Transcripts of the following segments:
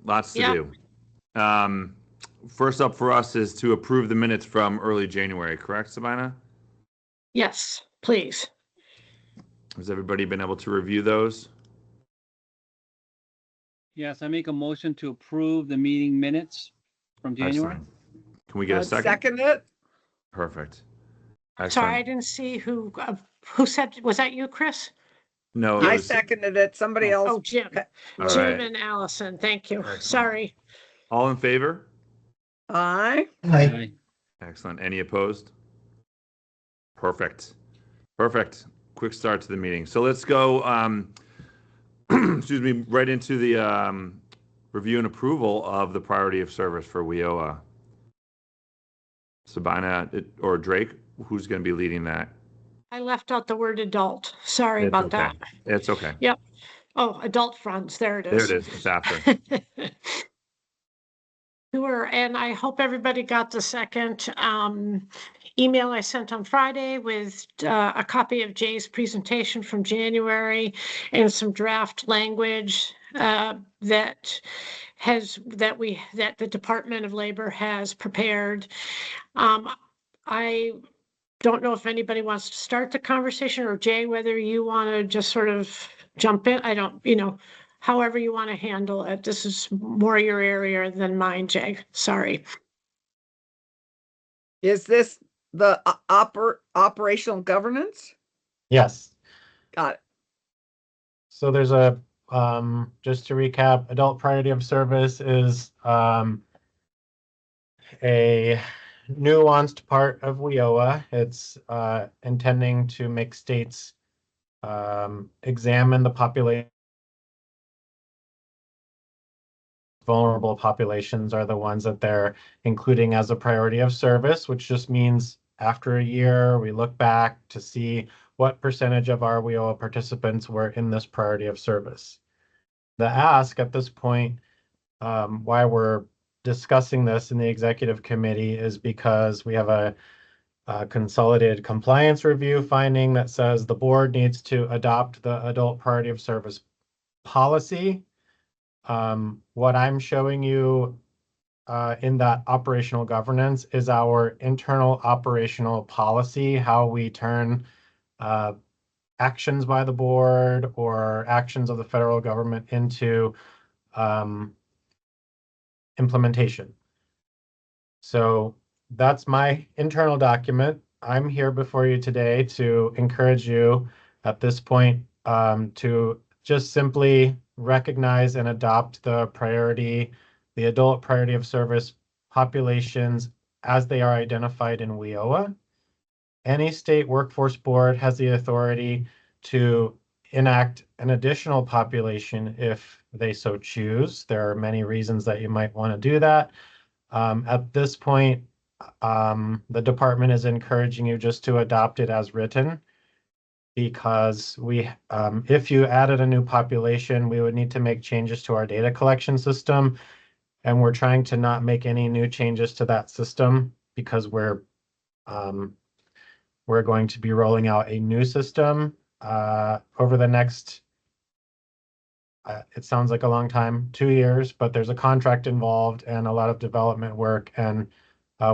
Lots to Yeah. do. First up for us is to approve the minutes from early January, correct, Sabina? Yes, please. Has everybody been able to review those? Yes, I make a motion to approve the meeting minutes from January. Excellent. Can we get a second? Second it. Perfect. Sorry, I Excellent. didn't see who said, was that you, Chris? No, it I was seconded it. Somebody else. Oh, Jim. all Jim right. and Allison, thank you. Excellent. Sorry. All in favor? Aye. Aye. Excellent. Any opposed? Perfect. Perfect. Quick start to the meeting. So let's go, excuse me, right into the review and approval of the priority of service for WIOA. Sabina or Drake, who's going to be leading that? I left out the word adult. Sorry It's about okay. that. It's okay. Yep. Oh, adult funds. There it There is. it is. It's after. Sure, and I hope everybody got the second email I sent on Friday with a copy of Jay's presentation from January and some draft language that the Department of Labor has prepared. I don't know if anybody wants to start the conversation, or Jay, whether you want to just sort of jump in. I don't, however you want to handle it. This is more your area than mine, Jay. Sorry. Is this the operational governance? Yes. Got it. So there's a, just to recap, adult priority of service is a nuanced part of WIOA. It's intending to make states examine the population. Vulnerable populations are the ones that they're including as a priority of service, which just means after a year, we look back to see what percentage of our WIOA participants were in this priority of service. The ask at this point, why we're discussing this in the executive committee, is because we have a consolidated compliance review finding that says the board needs to adopt the adult priority of service policy. What I'm showing you in that operational governance is our internal operational policy, how we turn actions by the board or actions of the federal government into implementation. So that's my internal document. I'm here before you today to encourage you at this point to just simply recognize and adopt the adult priority of service populations as they are identified in WIOA. Any state workforce board has the authority to enact an additional population if they so choose. There are many reasons that you might want to do that. At this point, the department is encouraging you just to adopt it as written, because if you added a new population, we would need to make changes to our data collection system. And we're trying to not make any new changes to that system because we're going to be rolling out a new system over the next, it sounds like a long time, 2 years, but there's a contract involved and a lot of development work. And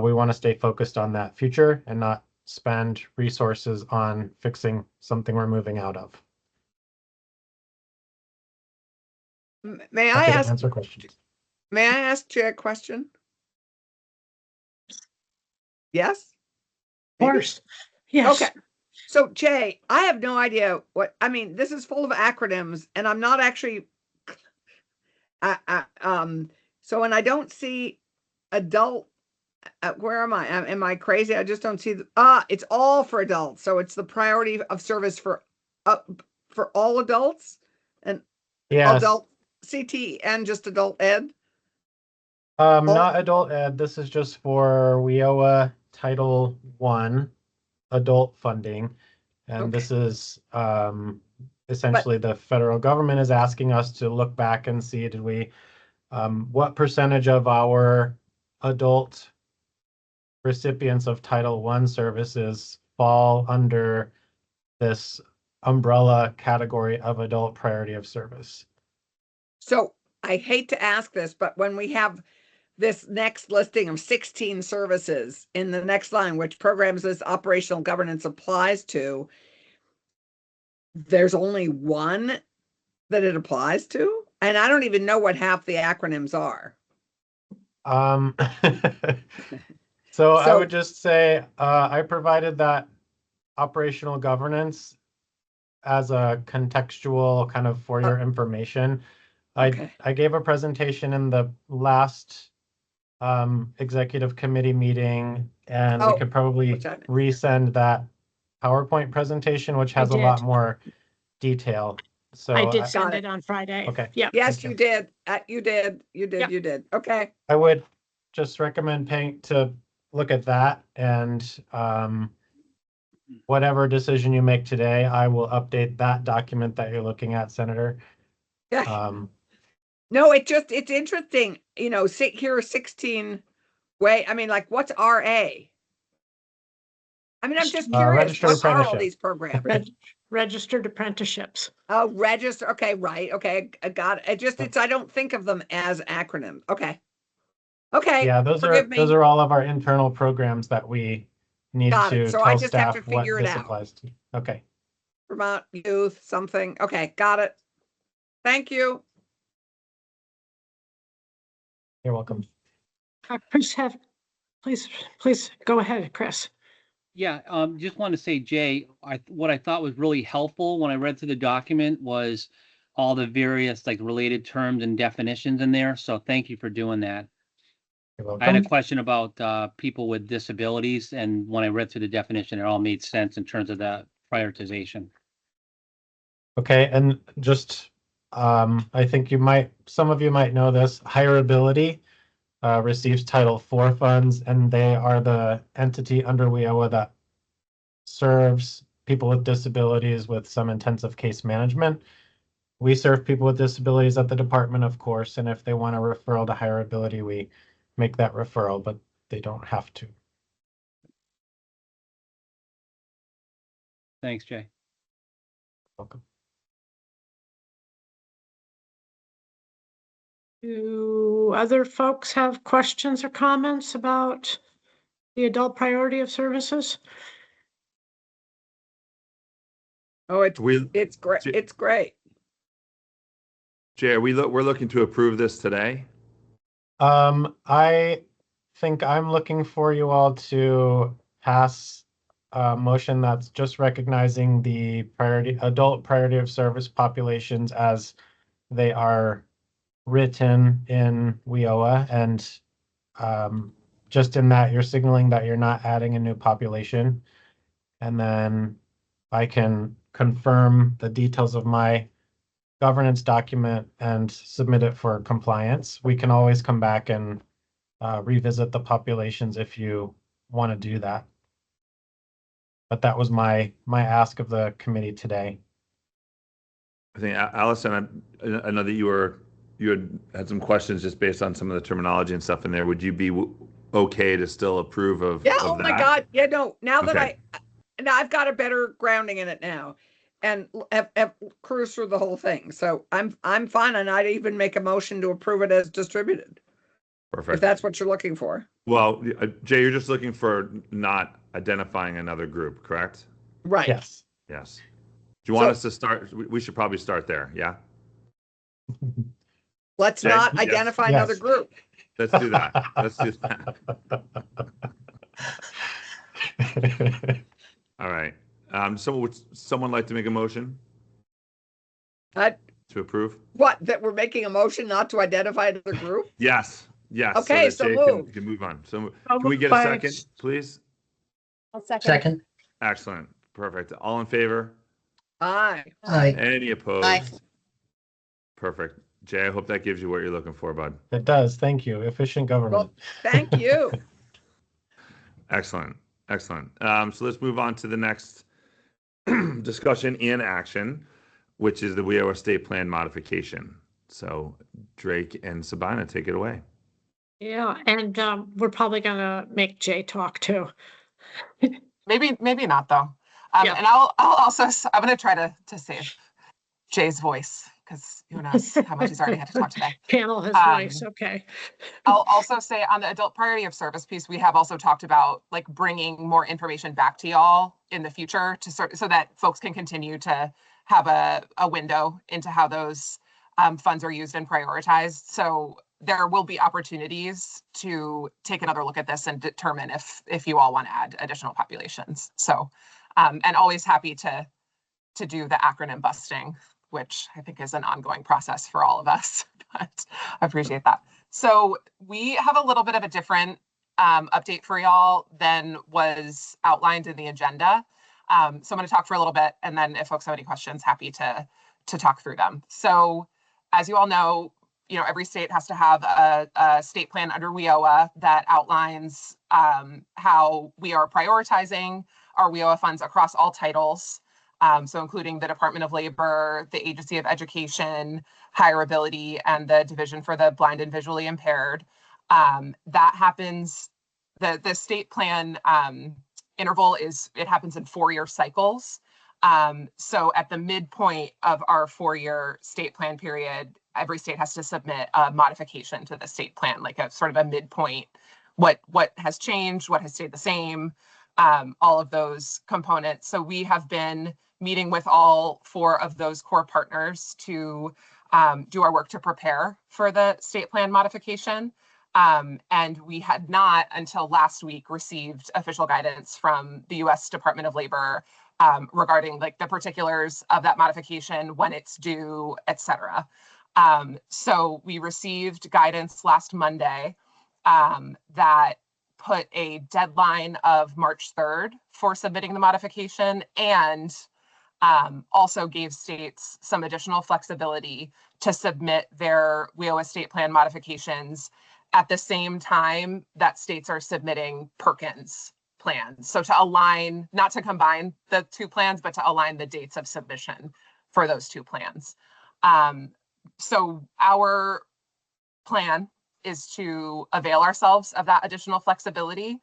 we want to stay focused on that future and not spend resources on fixing something we're moving out of. May I ask? Answer questions. May I ask Jay a question? Yes? Of course. Yes. Okay. So Jay, I have no idea this is full of acronyms and I'm not actually, so when I don't see adult, where am I? Am I crazy? I just don't see it's all for adults. So it's the priority of service for all adults and adult CT and just adult ed. Not adult ed. This is just for WIOA Title I adult funding. And this is essentially the federal government is asking us to look back and see, what percentage of our adult recipients of Title I services fall under this umbrella category of adult priority of service. So I hate to ask this, but when we have this next listing of 16 services in the next line, which programs this operational governance applies to, there's only one that it applies to? And I don't even know what half the acronyms are. Um, so I So- would just say, I provided that operational governance as a contextual kind of for your information. Okay. I gave a presentation in the last executive committee meeting, and we Oh, could probably which I missed. resend that PowerPoint presentation, which I has a lot did. more detail. So I did Got send it. it on Friday. Okay. Yep. Yes, Thank you. you did. You did. Yep. You did. Okay. I would just recommend paying to look at that, and whatever decision you make today, I will update that document that you're looking at, Senator. Yeah. Um, It's interesting, here are 16 I mean, like, what's RA? I mean, I'm just curious, registered what are all apprenticeship. these programs? Registered apprenticeships. Oh, register, okay, right, okay, I got it. I don't think of them as acronyms, okay. Okay, yeah, forgive me. those are all of our internal programs that we need Got it. to So I tell just have to staff what figure it this out. applies to. Okay, Vermont Youth, something, okay, got it. Thank you. you're welcome. Chris, please go ahead, Chris. Yeah, just want to say, Jay, what I thought was really helpful when I read through the document was all the various like related terms and definitions in there. So thank you for doing that. You're I had a welcome. question about people with disabilities, and when I read through the definition, it all made sense in terms of the prioritization. Okay, and just, I think some of you might know this, Hireability receives Title IV funds, and they are the entity under WIOA that serves people with disabilities with some intensive case management. We serve people with disabilities at the department, of course, and if they want a referral to Hireability, we make that referral, but they don't have to. Thanks, Jay. Welcome. Do other folks have questions or comments about the adult priority of services? Oh, it's great, J- it's great. Jay, we're looking to approve this today? I think I'm looking for you all to pass a motion that's just recognizing the adult priority of service populations as they are written in WIOA, and just in that you're signaling that you're not adding a new population. And then I can confirm the details of my governance document and submit it for compliance. We can always come back and revisit the populations if you want to do that. But that was my ask of the committee today. I think, Allison, I know that you had some questions just based on some of the terminology and stuff in there. Would you be okay to still approve of Yeah, of oh my that? God, yeah, no, now that Okay. now I've got a better grounding in it now and have cruised through the whole thing. So I'm fine, and I'd even make a motion to approve it as distributed, if Perfect. that's what you're looking for. Well, Jay, you're just looking for not identifying another group, correct? Right. Yes. Yes. Do you want So- us to start? We should probably start there, yeah? Let's Okay, not yes, identify another yes. group. Let's do that. Let's do that. All right. Would someone like to make a motion I- to approve? What, that we're making a motion not to identify another group? Yes, yes. Okay, that so Jay moved. can move on. So So can we get a moved by- second, please? I'll second. Second. Excellent. Perfect. All in favor? Aye. Aye. Any opposed? Perfect. Jay, I hope that gives you what you're looking for, bud. It does. Thank you. Efficient government. Thank you. Excellent. Excellent. So let's move on to the next discussion in action, which is the WIOA state plan modification. So Drake and Sabina, take it away. Yeah, and we're probably gonna make Jay talk too. Maybe not though. Yeah. And I'll also, I'm going to try to save Jay's voice because who knows how much he's already had to talk today. Panel his Um, voice, okay. I'll also say on the adult priority of service piece, we have also talked about like bringing more information back to y'all in the future to so that folks can continue to have a window into how those funds are used and prioritized. So there will be opportunities to take another look at this and determine if you all want to add additional populations. So, and always happy to do the acronym busting, which I think is an ongoing process for all of us, but I appreciate that. So we have a little bit of a different update for y'all than was outlined in the agenda. So I'm going to talk for a little bit, and then if folks have any questions, happy to talk through them. So as you all know, every state has to have a state plan under WIOA that outlines how we are prioritizing our WIOA funds across all titles. So including the Department of Labor, the Agency of Education, Higher Ability, and the Division for the Blind and Visually Impaired. That happens, the state plan interval it happens in 4-year cycles. So at the midpoint of our 4-year state plan period, every state has to submit a modification to the state plan, like a sort of a midpoint, what has changed, what has stayed the same, all of those components. So we have been meeting with all 4 of those core partners to do our work to prepare for the state plan modification. And we had not until last week received official guidance from the US Department of Labor regarding like the particulars of that modification, when it's due, et cetera. So we received guidance last Monday that put a deadline of March 3rd for submitting the modification, and also gave states some additional flexibility to submit their WIOA state plan modifications at the same time that states are submitting Perkins plans. So to align, not to combine the 2 plans, but to align the dates of submission for those 2 plans. So our plan is to avail ourselves of that additional flexibility.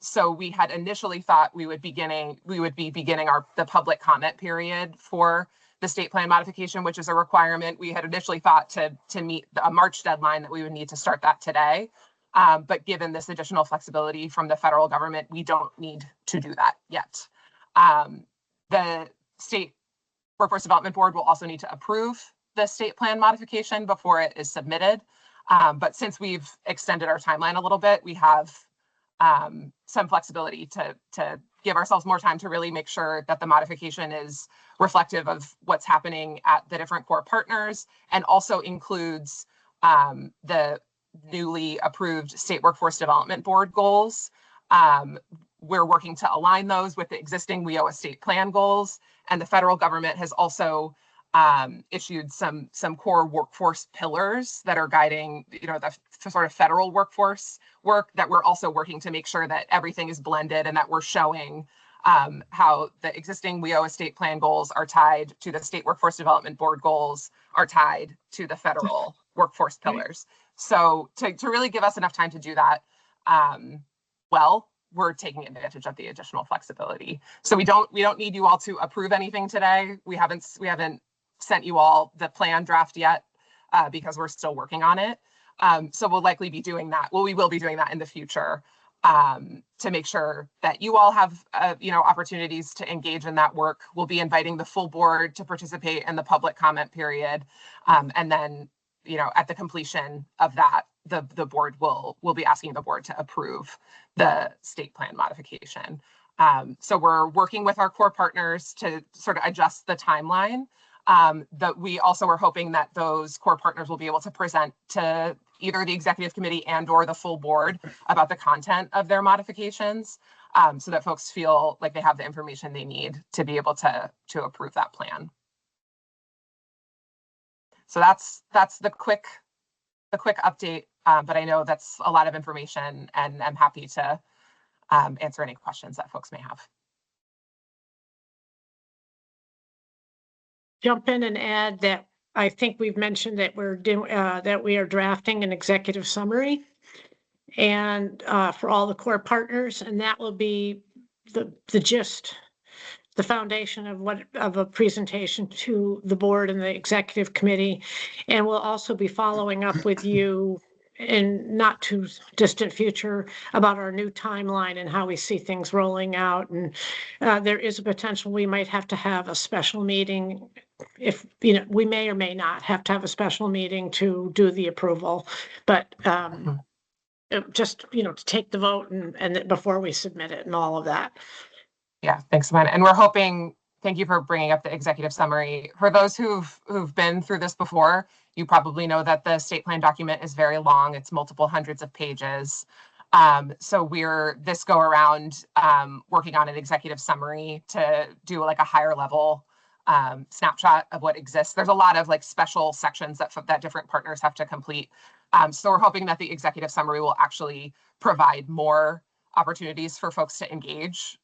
So we had initially thought we would be beginning the public comment period for the state plan modification, which is a requirement. We had initially thought to meet a March deadline that we would need to start that today. But given this additional flexibility from the federal government, we don't need to do that yet. The State Workforce Development Board will also need to approve the state plan modification before it is submitted. But since we've extended our timeline a little bit, we have some flexibility to give ourselves more time to really make sure that the modification is reflective of what's happening at the different core partners, and also includes the newly approved State Workforce Development Board goals. We're working to align those with the existing WIOA state plan goals, and the federal government has also issued some core workforce pillars that are guiding, the sort of federal workforce work, that we're also working to make sure that everything is blended, and that we're showing how the existing WIOA state plan goals are tied to the State Workforce Development Board goals, are tied to the federal workforce pillars. So to really give us enough time to do that, we're taking advantage of the additional flexibility. So we don't need you all to approve anything today. We haven't sent you all the plan draft yet because we're still working on it. So we'll likely be doing that. Well, we will be doing that in the future to make sure that you all have opportunities to engage in that work. We'll be inviting the full board to participate in the public comment period, and then at the completion of that, the board will be asking the board to approve the state plan modification. So we're working with our core partners to sort of adjust the timeline. That we also are hoping that those core partners will be able to present to either the executive committee and or the full board about the content of their modifications, so that folks feel like they have the information they need to be able to approve that plan. So that's the quick update, but I know that's a lot of information, and I'm happy to answer any questions that folks may have. Jump in and add that I think we've mentioned that we are drafting an executive summary, and for all the core partners, and that will be the gist. the foundation of a presentation to the board and the executive committee. And we'll also be following up with you in not too distant future about our new timeline and how we see things rolling out. And there is a potential we might have to have a special meeting if, we may or may not have to have a special meeting to do the approval. But just, to take the vote and before we submit it and all of that. Yeah, thanks, Amanda. And we're hoping, thank you for bringing up the executive summary. For those who've been through this before, you probably know that the state plan document is very long. It's multiple hundreds of pages. So we're this go around working on an executive summary to do like a higher level snapshot of what exists. There's a lot of like special sections that different partners have to complete. So we're hoping that the executive summary will actually provide more opportunities for folks to engage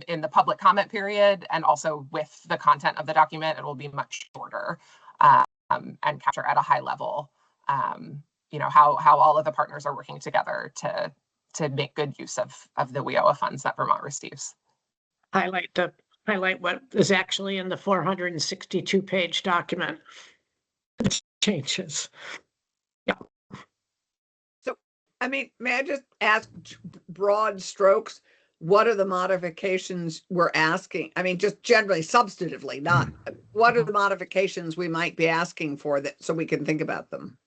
in the public comment period, and also with the content of the document. It will be much shorter and capture at a high level, how all of the partners are working together to make good use of the WIOA funds that Vermont receives. Highlight what is actually in the 462-page document. Changes. Yeah. So, I mean, may I just ask broad strokes, what are the modifications we're asking? I mean, just generally, substantively, not, what are the modifications we might be asking for that, so we can think about them?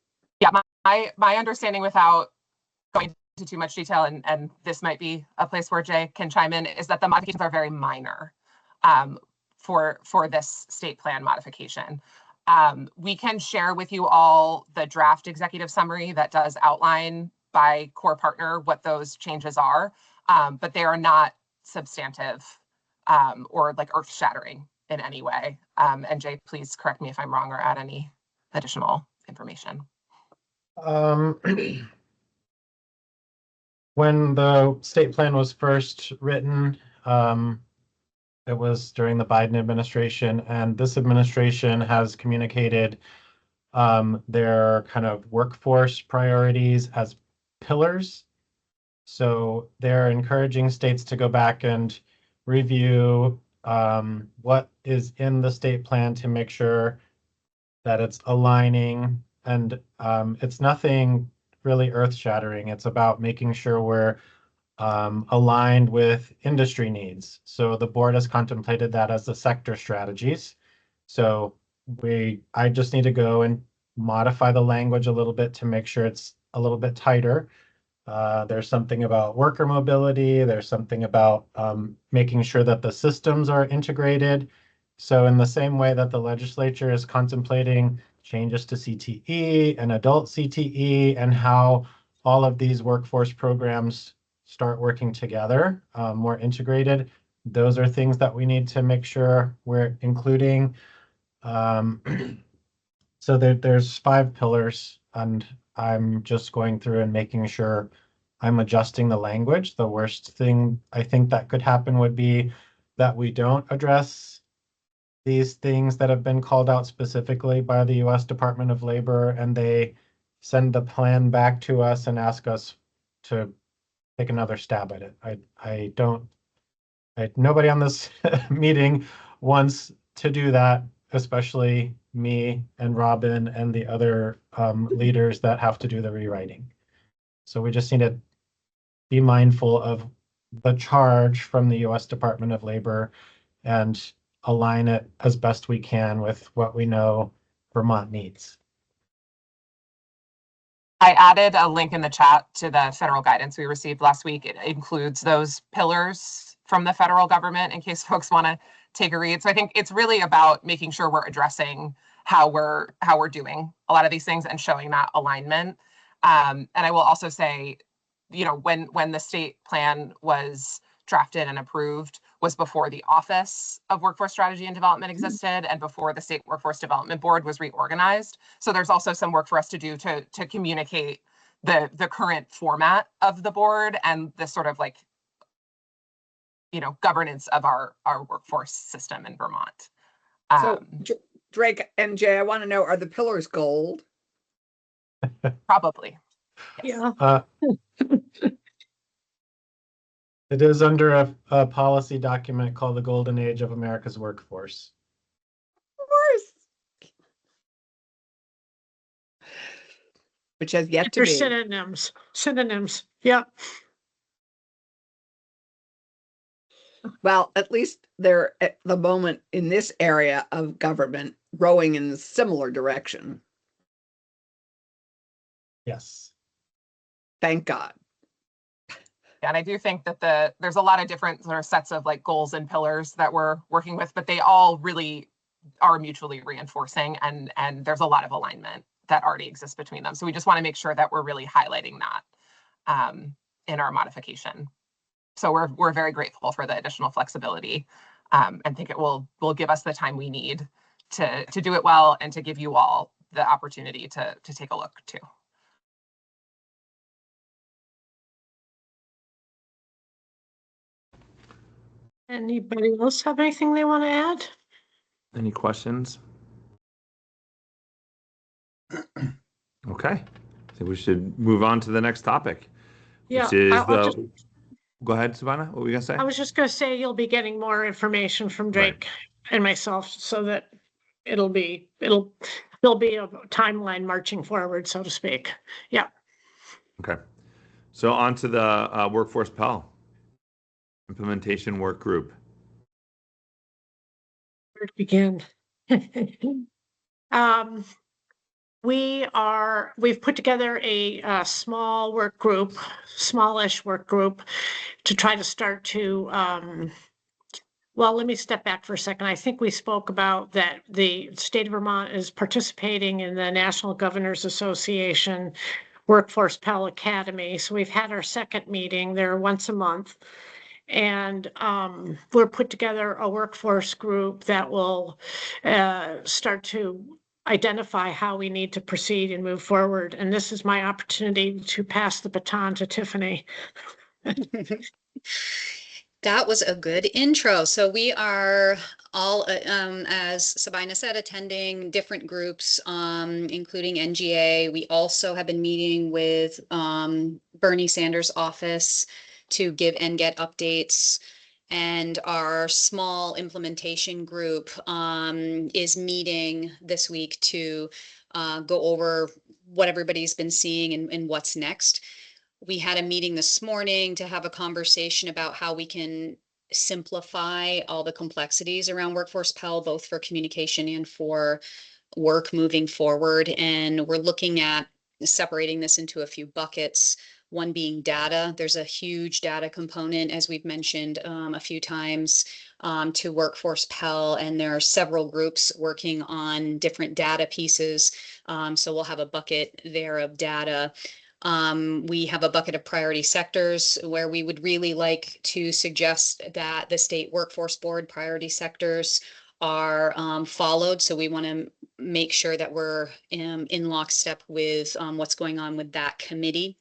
Yeah, my understanding, without going into too much detail, and this might be a place where Jay can chime in, is that the modifications are very minor for this state plan modification. We can share with you all the draft executive summary that does outline by core partner what those changes are, but they are not substantive or like earth shattering in any way. And Jay, please correct me if I'm wrong or add any additional information. When the state plan was first written, it was during the Biden administration, and this administration has communicated their kind of workforce priorities as pillars. So they're encouraging states to go back and review what is in the state plan to make sure that it's aligning, and it's nothing really earth-shattering. It's about making sure we're aligned with industry needs. So the board has contemplated that as the sector strategies. So I just need to go and modify the language a little bit to make sure it's a little bit tighter. There's something about worker mobility. There's something about making sure that the systems are integrated. So in the same way that the legislature is contemplating changes to CTE and adult CTE, and how all of these workforce programs start working together, more integrated, those are things that we need to make sure we're including. So there's 5 pillars, and I'm just going through and making sure I'm adjusting the language. The worst thing I think that could happen would be that we don't address these things that have been called out specifically by the U.S. Department of Labor, and they send the plan back to us and ask us to take another stab at it. Nobody on this meeting wants to do that, especially me and Robin and the other leaders that have to do the rewriting. So we just need to be mindful of the charge from the U.S. Department of Labor and align it as best we can with what we know Vermont needs. I added a link in the chat to the federal guidance we received last week. It includes those pillars from the federal government in case folks want to take a read. So I think it's really about making sure we're addressing how we're doing a lot of these things and showing that alignment. And I will also say, when the state plan was drafted and approved was before the Office of Workforce Strategy and Development existed and before the State Workforce Development Board was reorganized. So there's also some work for us to do to communicate the current format of the board and the sort of like, governance of our workforce system in Vermont. So Drake and Jay, I want to know, are the pillars gold? Probably. Yeah. It is under a policy document called the Golden Age of America's Workforce. Of course. Which has yet to For be. synonyms, yep. Well, at least they're at the moment in this area of government rowing in a similar direction. Yes. Thank God. And I do think that there's a lot of different sort of sets of like goals and pillars that we're working with, but they all really are mutually reinforcing, and there's a lot of alignment that already exists between them. So we just want to make sure that we're really highlighting that in our modification. So we're very grateful for the additional flexibility, and think it will give us the time we need to do it well and to give you all the opportunity to take a look too. Anybody else have anything they want to add? Any questions? Okay, I think we should move on to the next topic, Yeah, which is I'll the. Go ahead, Savannah. What were you gonna say? I was just gonna say you'll be getting more information from Right. Drake and myself so that there'll be a timeline marching forward, so to speak. Yeah. Okay. So on to the Workforce Pell implementation work group. Where to begin? We've put together a small work group, smallish work group to try to start to, well, let me step back for a second. I think we spoke about that the state of Vermont is participating in the National Governors Association Workforce Pell Academy. So we've had our second meeting. They're once a month. And we're put together a workforce group that will start to identify how we need to proceed and move forward. And this is my opportunity to pass the baton to Tiffany. That was a good intro. So we are all, as Sabina said, attending different groups, including NGA. We also have been meeting with Bernie Sanders' office to give and get updates. And our small implementation group is meeting this week to go over what everybody's been seeing and what's next. We had a meeting this morning to have a conversation about how we can simplify all the complexities around Workforce Pell, both for communication and for work moving forward. And we're looking at separating this into a few buckets. One being data. There's a huge data component, as we've mentioned a few times, to Workforce Pell, and there are several groups working on different data pieces. So we'll have a bucket there of data. We have a bucket of priority sectors where we would really like to suggest that the state workforce board priority sectors are followed. So we want to make sure that we're in lockstep with what's going on with that committee.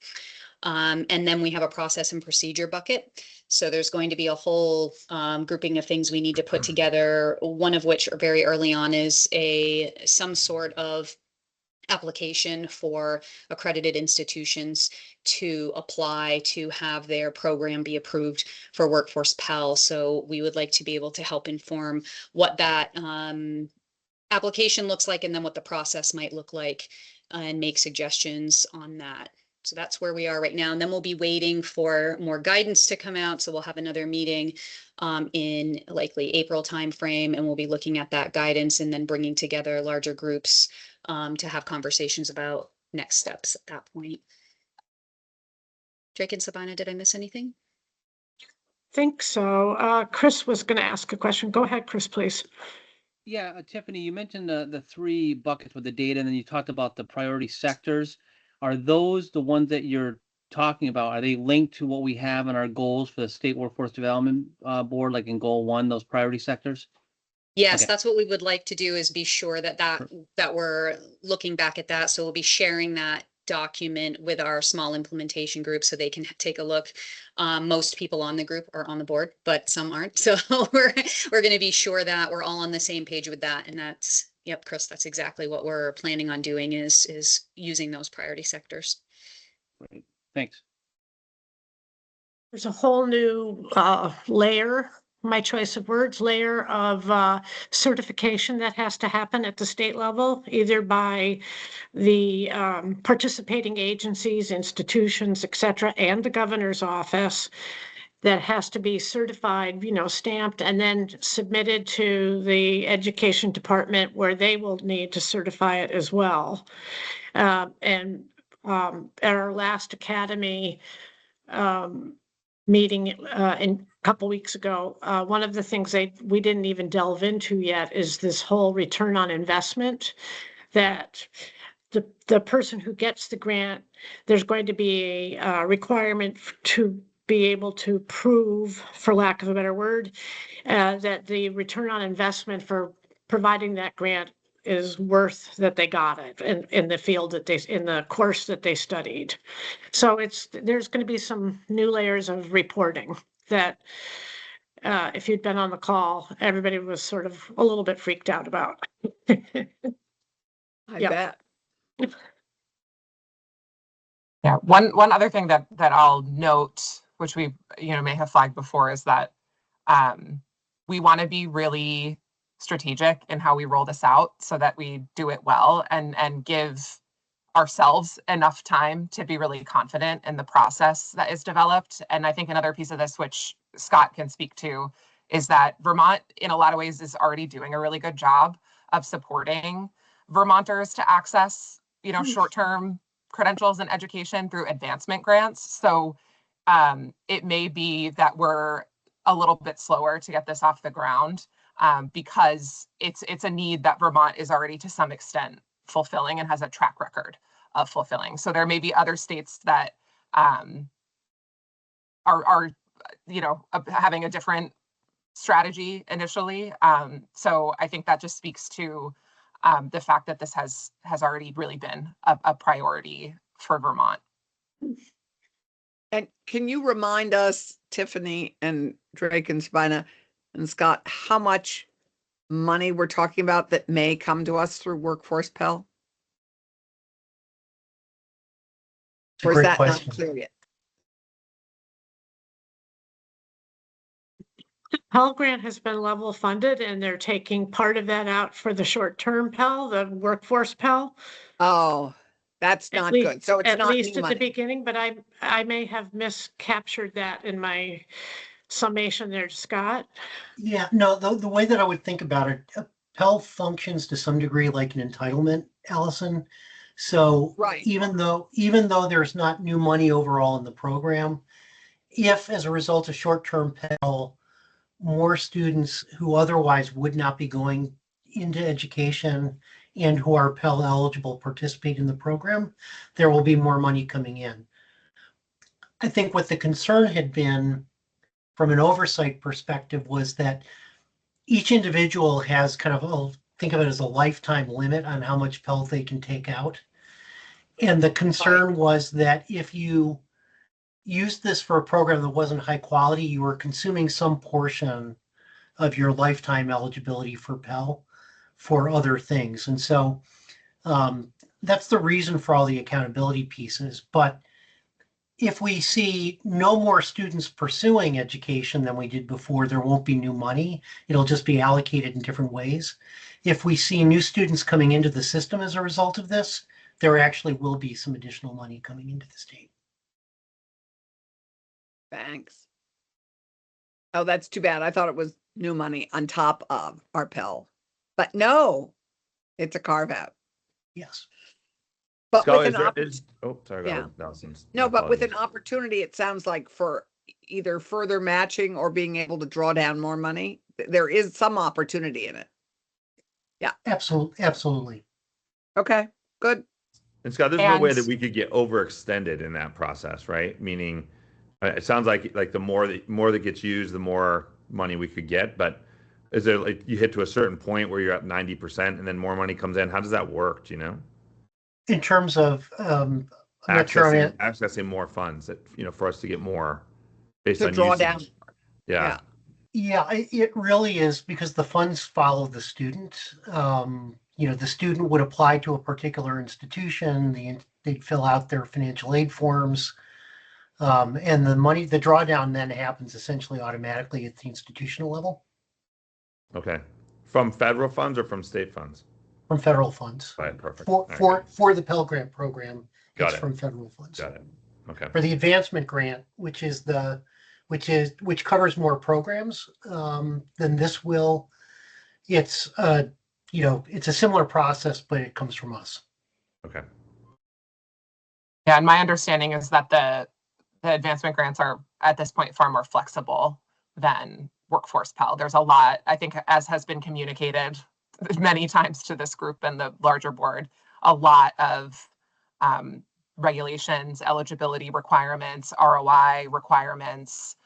And then we have a process and procedure bucket. So there's going to be a whole grouping of things we need to put together. One of which very early on is some sort of application for accredited institutions to apply to have their program be approved for Workforce Pell. So we would like to be able to help inform what that application looks like and then what the process might look like and make suggestions on that. So that's where we are right now. And then we'll be waiting for more guidance to come out. So we'll have another meeting in likely April timeframe, and we'll be looking at that guidance and then bringing together larger groups to have conversations about next steps at that point. Drake and Sabina, did I miss anything? Think so. Chris was going to ask a question. Go ahead, Chris, please. Yeah, Tiffany, you mentioned the three buckets with the data, and then you talked about the priority sectors. Are those the ones that you're talking about? Are they linked to what we have in our goals for the State Workforce Development Board, like in Goal 1, those priority sectors? Yes, Okay. that's what we would like to do, is be sure that we're looking back at that. So we'll be sharing that document with our small implementation group so they can take a look. Most people on the group are on the board, but some aren't. So we're going to be sure that we're all on the same page with that. And that's, yep, Chris, that's exactly what we're planning on doing is using those priority sectors. Great. Thanks. There's a whole new layer, my choice of words, layer of certification that has to happen at the state level, either by the participating agencies, institutions, et cetera, and the governor's office, that has to be certified, stamped, and then submitted to the education department, where they will need to certify it as well. And at our last academy meeting in a couple weeks ago, one of the things we didn't even delve into yet is this whole return on investment, that the person who gets the grant, there's going to be a requirement to be able to prove, for lack of a better word, that the return on investment for providing that grant is worth that they got it in the field in the course that they studied. So there's going to be some new layers of reporting that if you'd been on the call, everybody was sort of a little bit freaked out about. I Yeah. bet. Yeah, one other thing that I'll note, which we may have flagged before, is that we want to be really strategic in how we roll this out so that we do it well and give ourselves enough time to be really confident in the process that is developed. And I think another piece of this, which Scott can speak to, is that Vermont in a lot of ways is already doing a really good job of supporting Vermonters to access, short-term credentials and education through advancement grants. So it may be that we're a little bit slower to get this off the ground because it's a need that Vermont is already to some extent fulfilling and has a track record of fulfilling. So there may be other states that are having a different strategy initially. So I think that just speaks to the fact that this has already really been a priority for Vermont. And can you remind us, Tiffany and Drake and Sabina and Scott, how much money we're talking about that may come to us through Workforce Pell? It's a Or is great that question. not clear yet? Pell Grant has been level funded, and they're taking part of that out for the short-term Pell, the workforce Pell. Oh, that's At not least- good. So it's At not least new at the money. beginning, but I may have miscaptured that in my summation there to Scott. Yeah, no, the way that I would think about it, Pell functions to some degree like an entitlement, Allison. So Right. even though there's not new money overall in the program, if as a result of short-term Pell, more students who otherwise would not be going into education and who are Pell eligible participate in the program, there will be more money coming in. I think what the concern had been from an oversight perspective was that each individual has kind of, think of it as a lifetime limit on how much Pell they can take out. And the concern was that if you used this for a program that wasn't high quality, you were consuming some portion of your lifetime eligibility for Pell for other things. And so that's the reason for all the accountability pieces. But if we see no more students pursuing education than we did before, there won't be new money. It'll just be allocated in different ways. If we see new students coming into the system as a result of this, there actually will be some additional money coming into the state. Thanks. Oh, that's too bad. I thought it was new money on top of our Pell. But no, it's a carve out. Yes. But Scott, with is an there, oh, sorry. Go yeah. ahead, Allison. No, but with an Apologies. opportunity, it sounds like for either further matching or being able to draw down more money. There is some opportunity in it. Absolutely. Okay, good. And Scott, there's no way And- that we could get overextended in that process, right? Meaning, it sounds like the more that gets used, the more money we could get. But is there like you hit to a certain point where you're at 90% and then more money comes in? How does that work? Do you know? In terms of, I'm not sure on it. Accessing more funds that for us to get more based To on draw usage. down. Yeah. Yeah, it really is because the funds follow the student. The student would apply to a particular institution, they'd fill out their financial aid forms. And the money, the drawdown then happens essentially automatically at the institutional level Okay. From federal funds or from state funds? from federal funds. Right, perfect. For, All right, for, good. for the Pell Grant program, Got it's it. from federal funds. Got it. Okay. For the advancement grant, which covers more programs, then this will, it's, it's a similar process, but it comes from us. Okay. Yeah, and my understanding is that the advancement grants are at this point far more flexible than Workforce Pell. There's a lot, I think, as has been communicated many times to this group and the larger board, a lot of regulations, eligibility requirements, ROI requirements,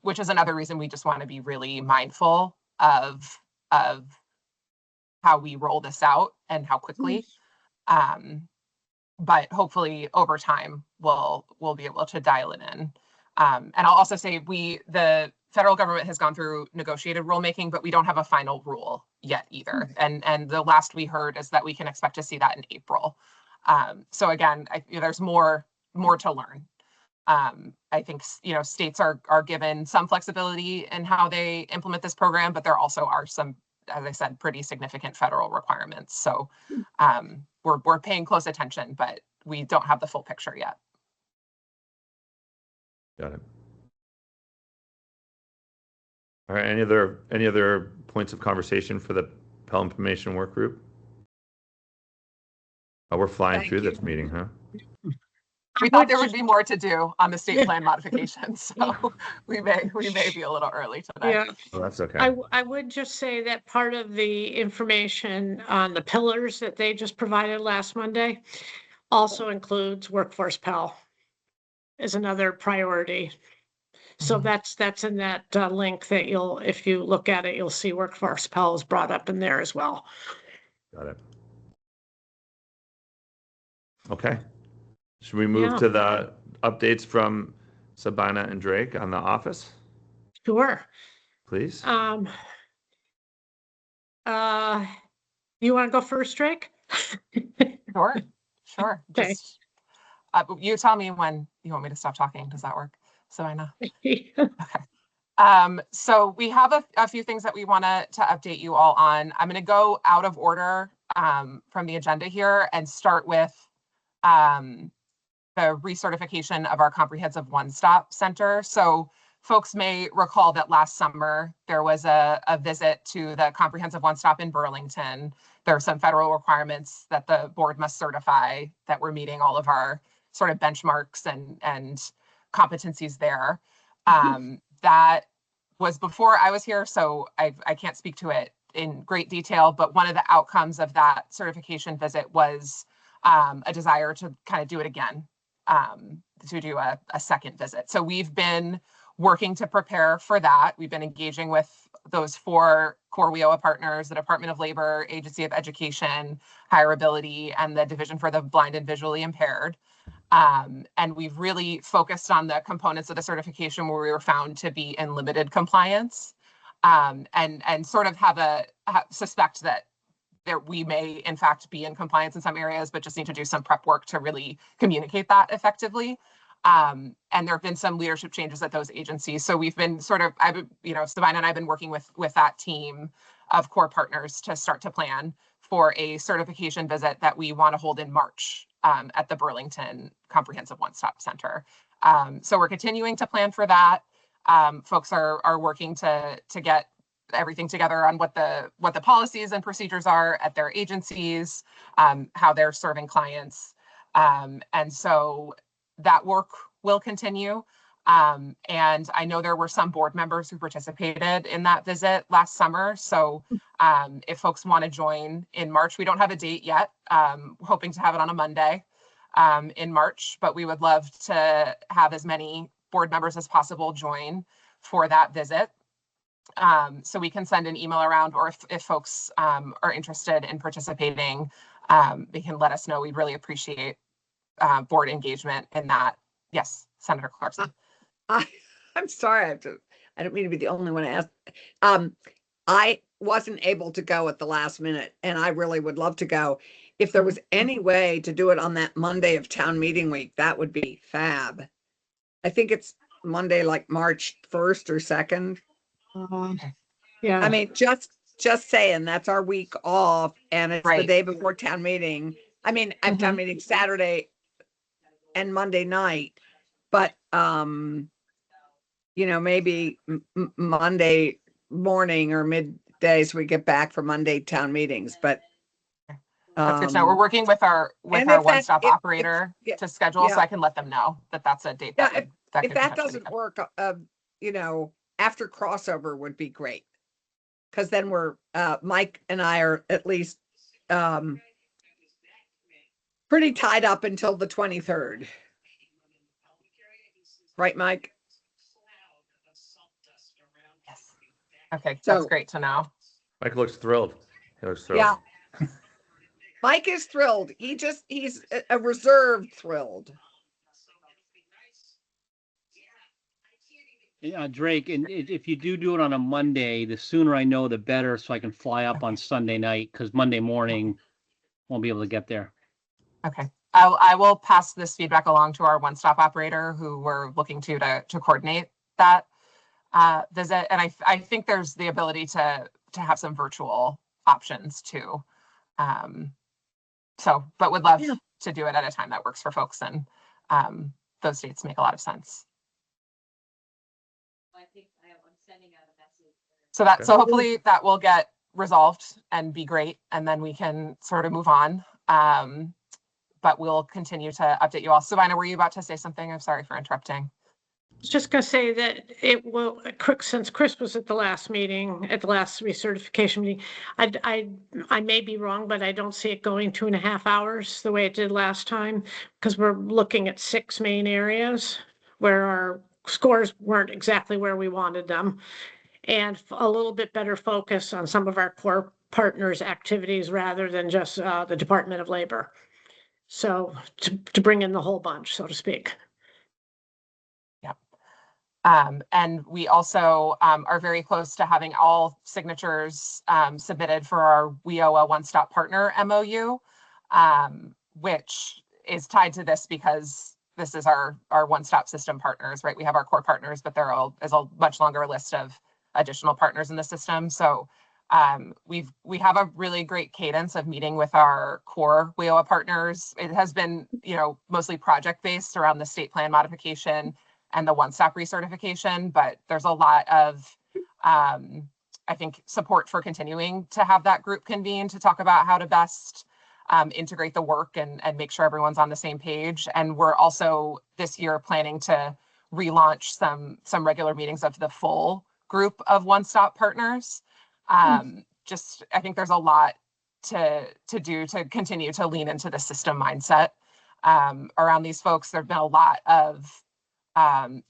which is another reason we just want to be really mindful of how we roll this out and how quickly. But hopefully over time we'll be able to dial it in. And I'll also say the federal government has gone through negotiated rulemaking, but we don't have a final rule yet either. And the last we heard is that we can expect to see that in April. So again, there's more to learn. I think states are given some flexibility in how they implement this program, but there also are some, as I said, pretty significant federal requirements. So we're paying close attention, but we don't have the full picture yet. Got it. All right. Any other points of conversation for the Pell Information Work Group? Oh, we're flying Thank through you. this meeting, huh? We thought there would be more to do on the state plan modifications, so we may be a little early today. Yeah, Oh, that's okay. I would just say that part of the information on the pillars that they just provided last Monday also includes Workforce Pell is another priority. So that's in that link that if you look at it, you'll see Workforce Pell is brought up in there as well. Got it. Okay. Should we move Yeah. to the updates from Sabina and Drake on the office, Sure. please? You want to go first, Drake? Sure. Okay. Just you tell me when you want me to stop talking. Does that work, Sabina? Okay. So we have a few things that we want to update you all on. I'm going to go out of order from the agenda here and start with the recertification of our comprehensive one-stop center. So folks may recall that last summer there was a visit to the comprehensive one-stop in Burlington. There are some federal requirements that the board must certify that we're meeting all of our sort of benchmarks and competencies there. That was before I was here, so I can't speak to it in great detail, but one of the outcomes of that certification visit was a desire to kind of do it again, to do a second visit. So we've been working to prepare for that. We've been engaging with those 4 core WIOA partners, the Department of Labor, Agency of Education, Hireability, and the Division for the Blind and Visually Impaired. And we've really focused on the components of the certification where we were found to be in limited compliance, and sort of suspect that we may in fact be in compliance in some areas, but just need to do some prep work to really communicate that effectively. And there have been some leadership changes at those agencies. So we've been Sabina and I've been working with that team of core partners to start to plan for a certification visit that we want to hold in March at the Burlington Comprehensive One-Stop Center. So we're continuing to plan for that. Folks are working to get everything together on what the policies and procedures are at their agencies, how they're serving clients. And so that work will continue. And I know there were some board members who participated in that visit last summer. So if folks want to join in March, we don't have a date yet, hoping to have it on a Monday in March, but we would love to have as many board members as possible join for that visit. So we can send an email around, or if folks are interested in participating, they can let us know. We'd really appreciate board engagement in that. Yes, Senator Clarkson. I'm sorry, I don't mean to be the only one to ask. I wasn't able to go at the last minute, and I really would love to go. If there was any way to do it on that Monday of town meeting week, that would be fab. I think it's Monday, like March 1st or 2nd. Yeah. I mean, just saying, that's our week off and it's the Right. day before town meeting. I mean, I have town meeting Saturday and Monday night, but, maybe Monday morning or middays we get back for Monday town meetings, but. That's good to know. We're working with our and if that- one-stop if- operator yeah, to schedule, so yeah. I can let them know that that's a date Yeah, that if could that potentially doesn't come. work, after crossover would be great. Cause then Mike and I are at least, pretty tied up until the 23rd. Right, Mike? Yes. Okay, So- that's great to know. Mike looks thrilled. He looks thrilled. Yeah. Mike is thrilled. He's a reserved thrilled. Yeah, Drake, and if you do it on a Monday, the sooner I know, the better, so I can fly up on Sunday night, because Monday morning won't be able to get there. Okay. I will pass this feedback along to our one-stop operator who we're looking to coordinate that visit. And I think there's the ability to have some virtual options too. But would love to do it at a time that works for folks, and those dates make a lot of sense. So hopefully that will get resolved and be great, and then we can sort of move on. But we'll continue to update you all. Sabina, were you about to say something? I'm sorry for interrupting. I was just gonna say that it will, since Chris was at the last meeting, at the last recertification meeting, I may be wrong, but I don't see it going 2.5 hours the way it did last time, because we're looking at 6 main areas where our scores weren't exactly where we wanted them, and a little bit better focus on some of our core partners' activities rather than just the Department of Labor. So to bring in the whole bunch, so to speak. And we also are very close to having all signatures submitted for our WIOA One-Stop Partner MOU, which is tied to this because this is our one-stop system partners, right? We have our core partners, but there is a much longer list of additional partners in the system. So we have a really great cadence of meeting with our core WIOA partners. It has been, mostly project-based around the state plan modification and the one-stop recertification, but there's a lot of, I think, support for continuing to have that group convene to talk about how to best integrate the work and make sure everyone's on the same page. And we're also this year planning to relaunch some regular meetings of the full group of one-stop partners. I think there's a lot to do to continue to lean into the system mindset around these folks. There've been a lot of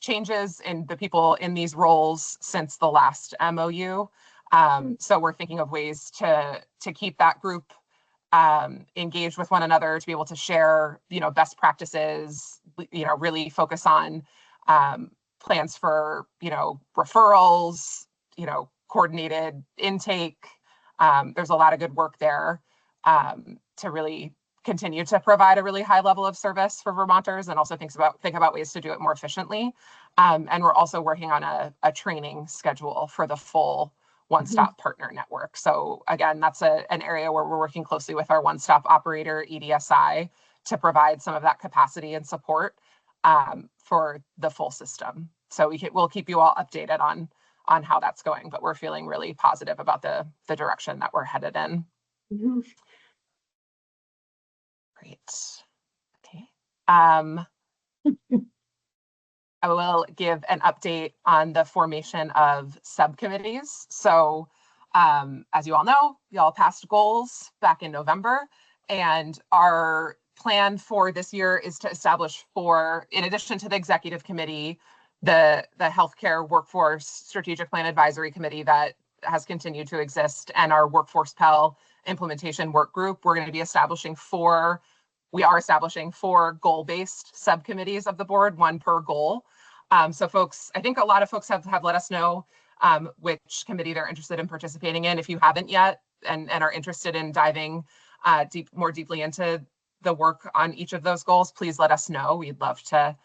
changes in the people in these roles since the last MOU. So we're thinking of ways to keep that group engaged with one another, to be able to share, best practices, really focus on plans for, referrals, coordinated intake. There's a lot of good work there to really continue to provide a really high level of service for Vermonters, and also think about ways to do it more efficiently. And we're also working on a training schedule for the full one-stop partner network. So again, that's an area where we're working closely with our one-stop operator, EDSI, to provide some of that capacity and support for the full system. So we'll keep you all updated on how that's going, but we're feeling really positive about the direction that we're headed in. Mhm. Great. Okay. I will give an update on the formation of subcommittees. So as you all know, y'all passed goals back in November, and our plan for this year is to establish in addition to the executive committee, the healthcare workforce strategic plan advisory committee that has continued to exist, and our workforce Pell implementation work group. We're going to be establishing four goal-based subcommittees of the board, one per goal. So folks, I think a lot of folks have let us know which committee they're interested in participating in. If you haven't yet and are interested in diving more deeply into the work on each of those goals, please let us know. We'd love to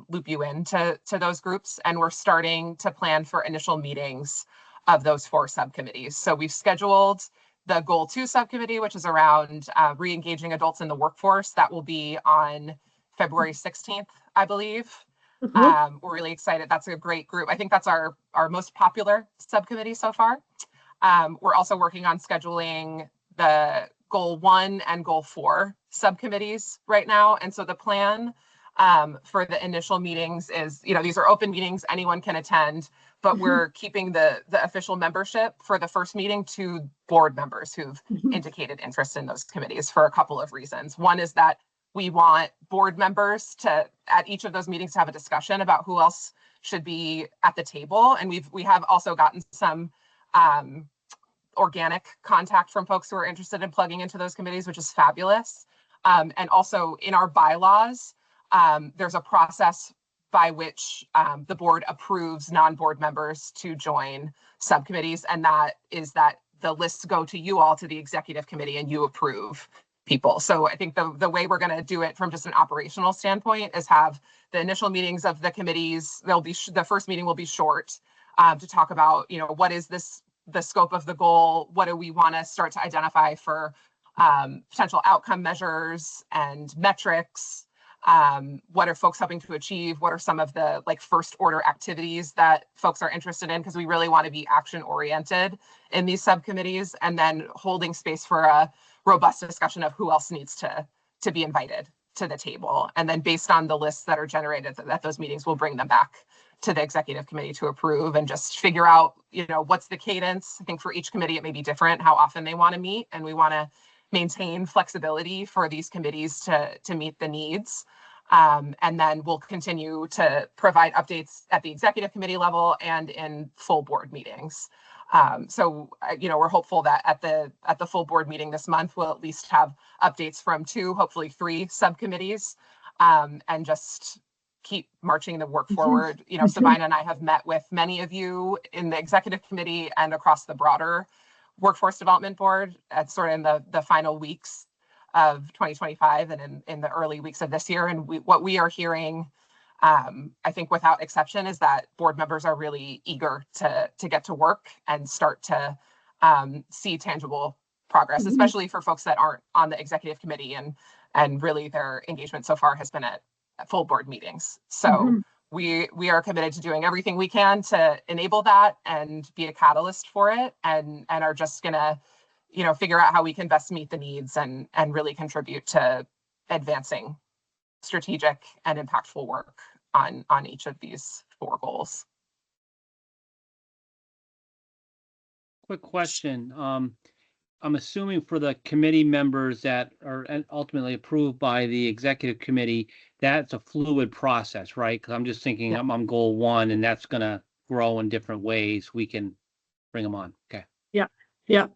loop you into those groups. And we're starting to plan for initial meetings of those 4 subcommittees. So we've scheduled the Goal 2 subcommittee, which is around re-engaging adults in the workforce. That will be on February 16th, I believe. We're really excited. That's a great group. I think that's our most popular subcommittee so far. We're also working on scheduling the Goal 1 and Goal 4 subcommittees right now. And so the plan for the initial meetings is, these are open meetings, anyone can attend, but we're keeping the official membership for the first meeting to board members who've indicated interest in those committees for a couple of reasons. One is that we want board members to, at each of those meetings, to have a discussion about who else should be at the table. And we have also gotten some organic contact from folks who are interested in plugging into those committees, which is fabulous. And also in our bylaws, there's a process by which the board approves non-board members to join subcommittees. And that is that the lists go to you all, to the executive committee, and you approve people. So I think the way we're going to do it from just an operational standpoint is have the initial meetings of the committees. They'll be the first meeting will be short to talk about, what is the scope of the goal? What do we want to start to identify for potential outcome measures and metrics? What are folks hoping to achieve? What are some of the first order activities that folks are interested in? Because we really want to be action oriented in these subcommittees, and then holding space for a robust discussion of who else needs to be invited to the table. And then based on the lists that are generated at those meetings, we'll bring them back to the executive committee to approve and just figure out, what's the cadence. I think for each committee, it may be different how often they want to meet, and we want to maintain flexibility for these committees to meet the needs. And then we'll continue to provide updates at the executive committee level and in full board meetings. So, we're hopeful that at the full board meeting this month, we'll at least have updates from 2, hopefully 3 subcommittees, and just keep marching the work forward. Sabina and I have met with many of you in the executive committee and across the broader workforce development board at sort of in the final weeks of 2025 and in the early weeks of this year. And what we are hearing, I think without exception, is that board members are really eager to get to work and start to see tangible progress, especially for folks that aren't on the executive committee, and really their engagement so far has been at full board meetings. So we are committed to doing everything we can to enable that and be a catalyst for it, and are just gonna figure out how we can best meet the needs and really contribute to advancing strategic and impactful work on each of these 4 goals. Quick question. I'm assuming for the committee members that are ultimately approved by the executive committee, that's a fluid process, right? Because I'm just thinking I'm on Goal 1, and that's going to grow in different ways. We can bring them on. Okay. Yeah.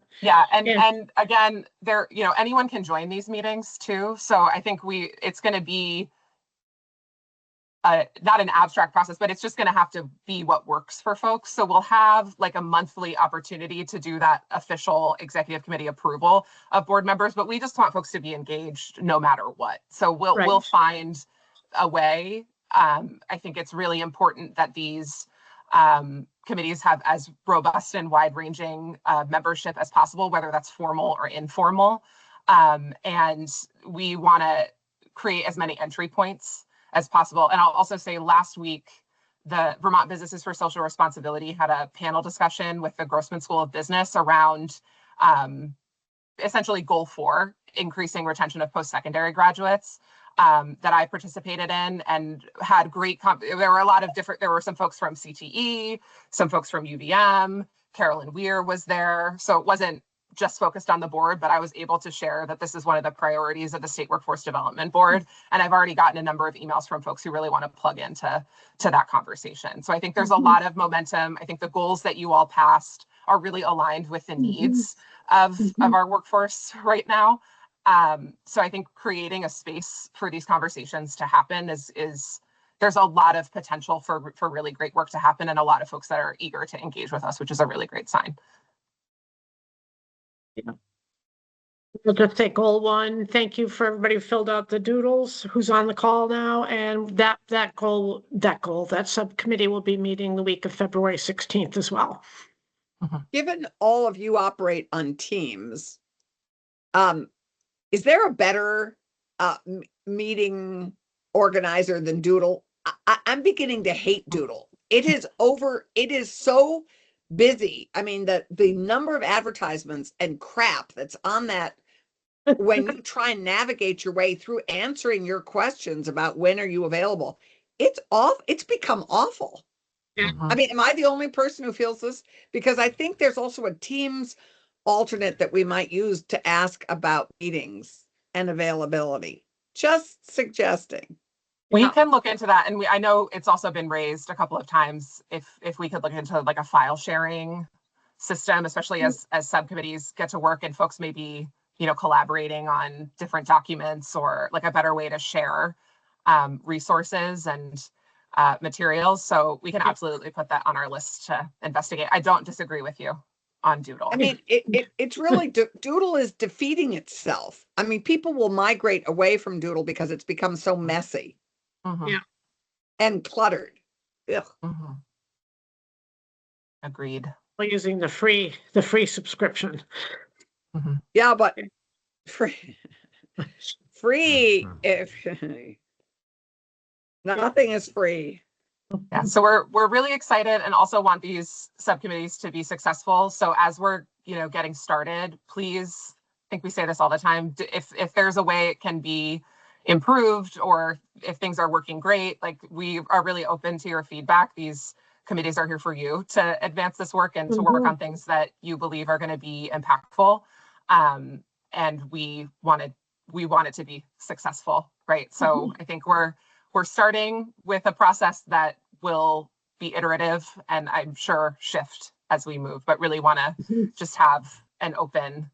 And again, there, anyone can join these meetings too. So I think it's going to be not an abstract process, but it's just going to have to be what works for folks. So we'll have a monthly opportunity to do that official executive committee approval of board members, but we just want folks to be engaged no matter what. So we'll find a way. I think it's really important that these committees have as robust and wide-ranging membership as possible, whether that's formal or informal. And we want to create as many entry points as possible. And I'll also say last week, the Vermont Businesses for Social Responsibility had a panel discussion with the Grossman School of Business around essentially Goal 4, increasing retention of post-secondary graduates, that I participated in, and had great, there were a lot of there were some folks from CTE, some folks from UVM, Carolyn Weir was there. So it wasn't just focused on the board, but I was able to share that this is one of the priorities of the State Workforce Development Board. And I've already gotten a number of emails from folks who really want to plug into that conversation. So I think there's a lot of momentum. I think the goals that you all passed are really aligned with the needs of our workforce right now. So I think creating a space for these conversations to happen is there's a lot of potential for really great work to happen, and a lot of folks that are eager to engage with us, which is a really great sign. We'll just take goal one. Thank you for everybody who filled out the doodles, who's on the call now. And that subcommittee will be meeting the week of February 16th as well. Given all of you operate on Teams, is there a better meeting organizer than Doodle? I'm beginning to hate Doodle. It is so busy. I mean, the number of advertisements and crap that's on that when you try and navigate your way through answering your questions about when are you available, it's become awful. Yeah. I mean, am I the only person who feels this? Because I think there's also a Teams alternate that we might use to ask about meetings and availability. Just suggesting. We can look into that, and I know it's also been raised a couple of times if we could look into like a file sharing system, especially as subcommittees get to work and folks may be, collaborating on different documents, or like a better way to share resources and materials. So we can absolutely put that on our list to investigate. I don't disagree with you on Doodle. I mean, it's really Doodle is defeating itself. I mean, people will migrate away from Doodle because it's become so messy. Yeah. And cluttered. Ugh. Agreed. We're using the free subscription. Yeah, but free, if nothing is free. Yeah, so we're really excited and also want these subcommittees to be successful. So as we're, getting started, please, I think we say this all the time, if there's a way it can be improved, or if things are working great, like, we are really open to your feedback. These committees are here for you to advance this work and to work on things that you believe are going to be impactful. And we want it to be successful, right? So I think we're starting with a process that will be iterative and I'm sure shift as we move, but really want to just have an open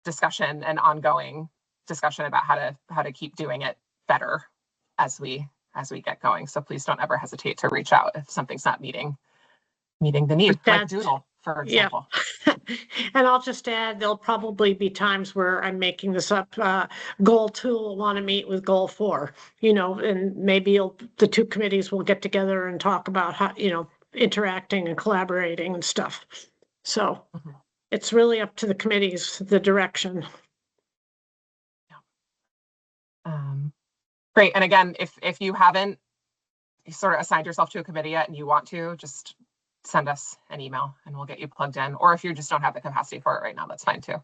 discussion and ongoing discussion about how to keep doing it better as we get going. So please don't ever hesitate to reach out if something's not meeting the need, like Doodle, for example. Yeah. And I'll just add, there'll probably be times where I'm making this up. Goal 2 will want to meet with goal 4, and maybe the two committees will get together and talk about how, interacting and collaborating and stuff. So it's really up to the committees, the direction. Great. And again, if you haven't sort of assigned yourself to a committee yet and you want to, just send us an email and we'll get you plugged in. Or if you just don't have the capacity for it right now, that's fine too.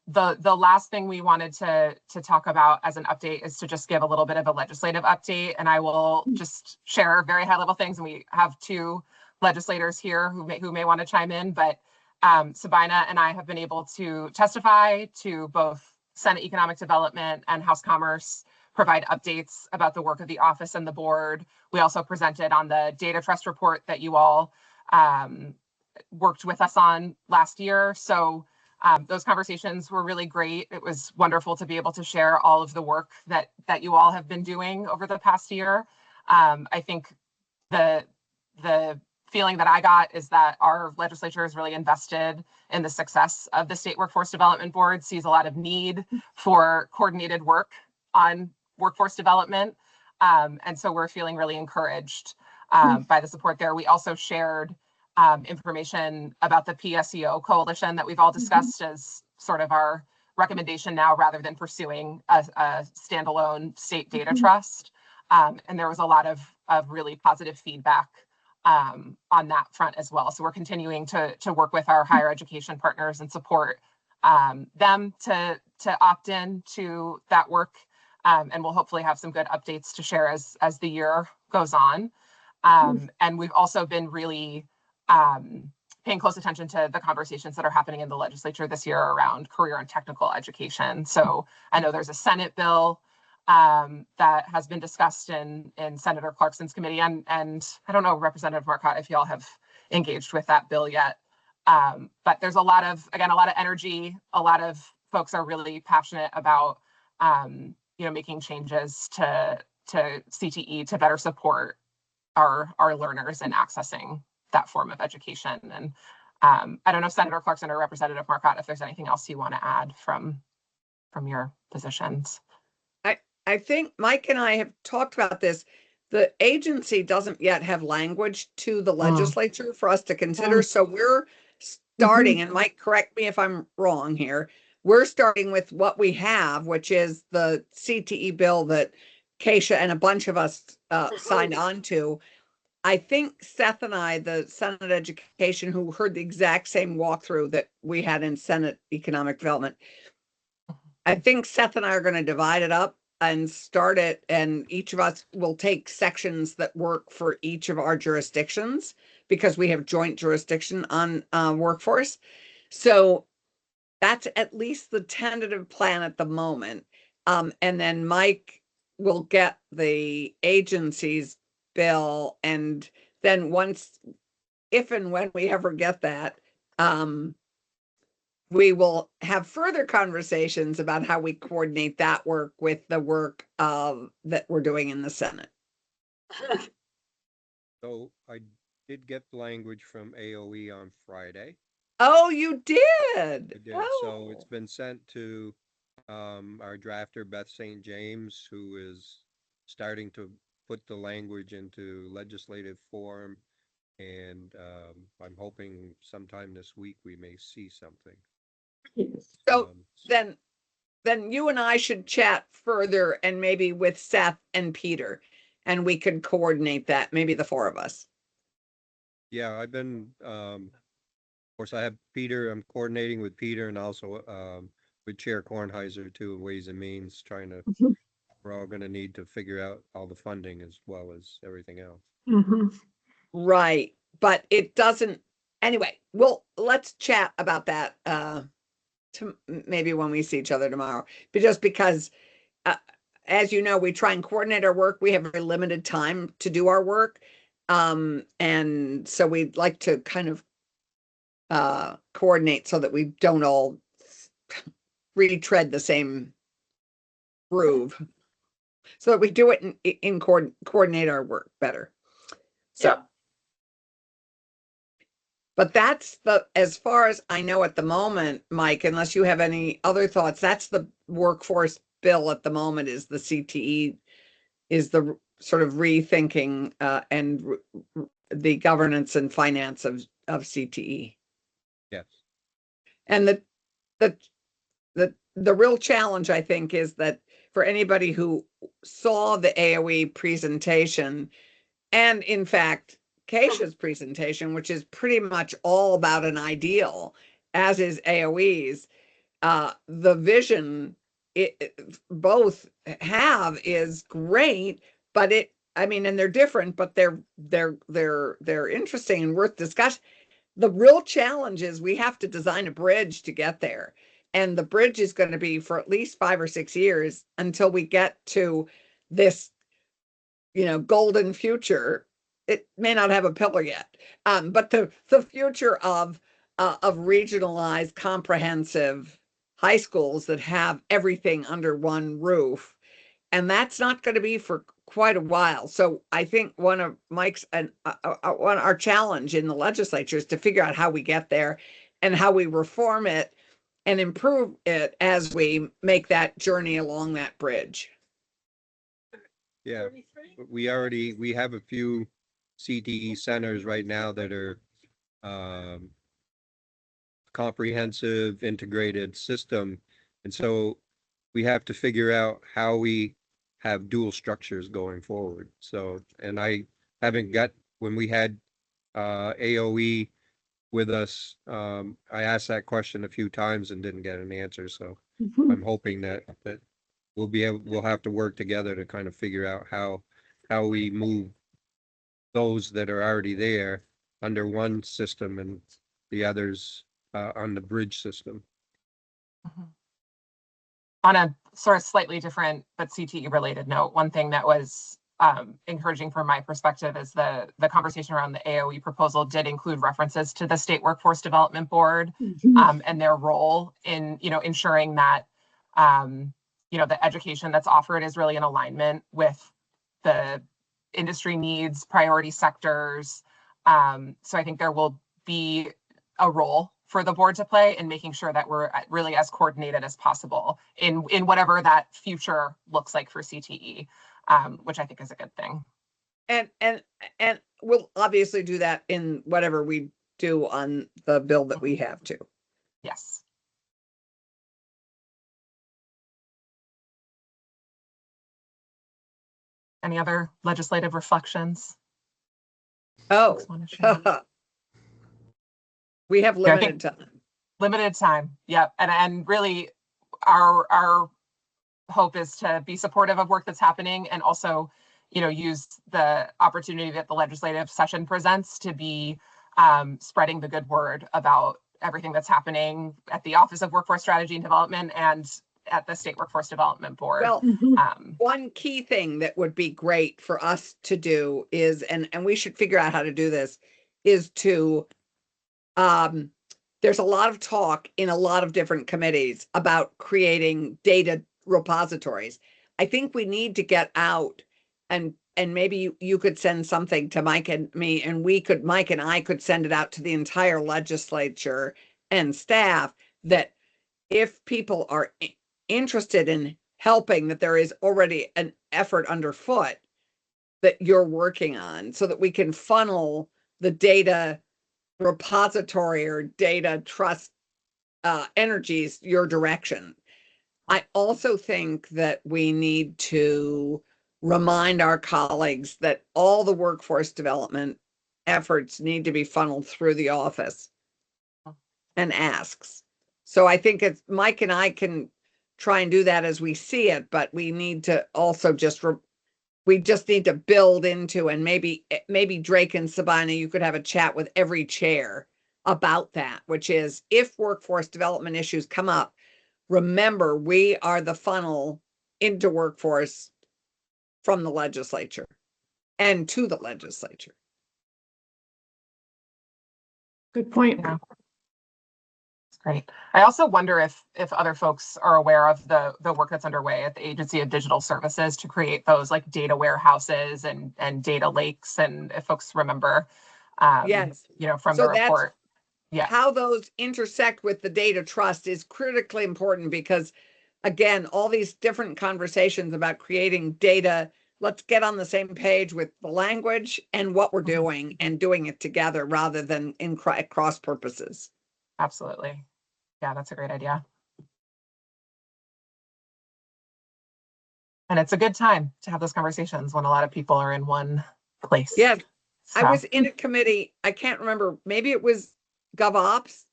The last thing we wanted to talk about as an update is to just give a little bit of a legislative update. And I will just share very high level things. And we have two legislators here who may want to chime in, but Sabina and I have been able to testify to both Senate Economic Development and House Commerce, provide updates about the work of the office and the board. We also presented on the data trust report that you all worked with us on last year. So those conversations were really great. It was wonderful to be able to share all of the work that you all have been doing over the past year. I think the feeling that I got is that our legislature is really invested in the success of the State Workforce Development Board, sees a lot of need for coordinated work on workforce development. And so we're feeling really encouraged by the support there. We also shared information about the PSEO coalition that we've all discussed as sort of our recommendation now, rather than pursuing a standalone state data trust. And there was a lot of really positive feedback on that front as well. So we're continuing to work with our higher education partners and support them to opt in to that work. And we'll hopefully have some good updates to share as the year goes on. And we've also been really paying close attention to the conversations that are happening in the legislature this year around career and technical education. So I know there's a Senate bill that has been discussed in Senator Clarkson's committee, and I don't know, Representative Marcotte, if y'all have engaged with that bill yet. But there's a lot of energy. A lot of folks are really passionate about making changes to CTE to better support our learners in accessing that form of education. And I don't know, Senator Clarkson or Representative Marcotte, if there's anything else you want to add from your positions. I think Mike and I have talked about this. The agency doesn't yet have language to the legislature for us to consider. So we're starting, and Mike, correct me if I'm wrong here. We're starting with what we have, which is the CTE bill that Keisha and a bunch of us signed on to. I think Seth and I, the Senate Education, who heard the exact same walkthrough that we had in Senate Economic Development, I think Seth and I are going to divide it up and start it, and each of us will take sections that work for each of our jurisdictions because we have joint jurisdiction on workforce. So that's at least the tentative plan at the moment. And then Mike will get the agency's bill, and then once, if and when we ever get that, we will have further conversations about how we coordinate that work with the work that we're doing in the Senate. So I did get language from AOE on Friday. Oh, you did? I did. Oh. So it's been sent to our drafter, Beth St. James, who is starting to put the language into legislative form. And I'm hoping sometime this week we may see something. So then you and I should chat further, and maybe with Seth and Peter, and we could coordinate that, maybe the four of us. Yeah, I've been, of course, I have Peter, I'm coordinating with Peter and also with Chair Kornheiser too, Ways and Means, trying to, we're all gonna need to figure out all the funding as well as everything else. Right, but it doesn't, anyway, let's chat about that maybe when we see each other tomorrow, but just because as you know, we try and coordinate our work. We have very limited time to do our work. And so we'd like to kind of coordinate so that we don't all retread the same groove, so that we do it in coordinate our work better. So, yeah. But that's as far as I know at the moment, Mike, unless you have any other thoughts, that's the workforce bill at the moment, is the CTE, is the sort of rethinking and the governance and finance of CTE. Yes. And the real challenge, I think, is that for anybody who saw the AOE presentation, and in fact, Keisha's presentation, which is pretty much all about an ideal, as is AOE's, the vision both have is great, but and they're different, but they're interesting and worth discussing. The real challenge is we have to design a bridge to get there. And the bridge is going to be for at least 5 or 6 years until we get to this, golden future. It may not have a pillar yet, but the future of regionalized, comprehensive high schools that have everything under one roof. And that's not going to be for quite a while. So I think one of Mike's and our challenge in the legislature is to figure out how we get there and how we reform it and improve it as we make that journey along that bridge. Yeah, we have a few CTE centers right now that are comprehensive integrated system. And so we have to figure out how we have dual structures going forward. So, and I haven't got, when we had AOE with us, I asked that question a few times and didn't get an answer. So I'm hoping that we'll have to work together to kind of figure out how we move those that are already there under one system and the others on the bridge system. On a sort of slightly different but CTE related note, one thing that was encouraging from my perspective is the conversation around the AOE proposal did include references to the State Workforce Development Board and their role in ensuring that the education that's offered is really in alignment with the industry needs, priority sectors. So I think there will be a role for the board to play in making sure that we're really as coordinated as possible in whatever that future looks like for CTE, which I think is a good thing. And we'll obviously do that in whatever we do on the bill that we have to. Yes. Any other legislative reflections? Oh, Folks wanna share? we have Yeah, I think- limited time. Limited time. Yep. And really our hope is to be supportive of work that's happening and also, use the opportunity that the legislative session presents to be spreading the good word about everything that's happening at the Office of Workforce Strategy and Development and at the State Workforce Development Board. Well, Mhm. one key thing that would be great for us to do is, and we should figure out how to do this, is to, there's a lot of talk in a lot of different committees about creating data repositories. I think we need to get out and maybe you could send something to Mike and me, and Mike and I could send it out to the entire legislature and staff, that if people are interested in helping, that there is already an effort underfoot that you're working on, so that we can funnel the data repository or data trust energies your direction. I also think that we need to remind our colleagues that all the workforce development efforts need to be funneled through the office and asks. So I think it's Mike and I can try and do that as we see it, but we need to also we just need to build into, and maybe Drake and Sabina, you could have a chat with every chair about that, which is, if workforce development issues come up, remember, we are the funnel into workforce from the legislature and to the legislature. Good point. Yeah. That's great. I also wonder if other folks are aware of the work that's underway at the Agency of Digital Services to create those like data warehouses and data lakes, and if folks remember, Yes. From So the report. Yeah. How those intersect with the data trust is critically important, because again, all these different conversations about creating data, let's get on the same page with the language and what we're doing, and doing it together rather than in cross purposes. Absolutely. Yeah, that's a great idea. And it's a good time to have those conversations when a lot of people are in one place. Yes. I So, was in a committee, I can't remember, maybe it was GovOps,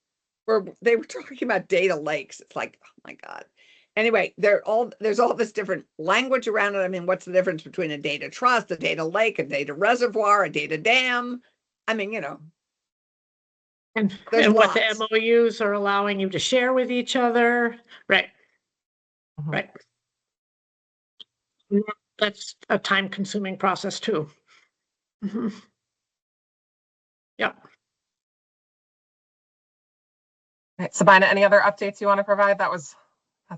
where they were talking about data lakes. It's like, oh my God. Anyway, there's all this different language around it. I mean, what's the difference between a data trust, a data lake, a data reservoir, a data dam? I mean, And There's what lots. the MOUs are allowing you to share with each other. Right. Mhm. Right. That's a time-consuming process too. Mhm. Yep. right, Sabina, any other updates you want to provide? That's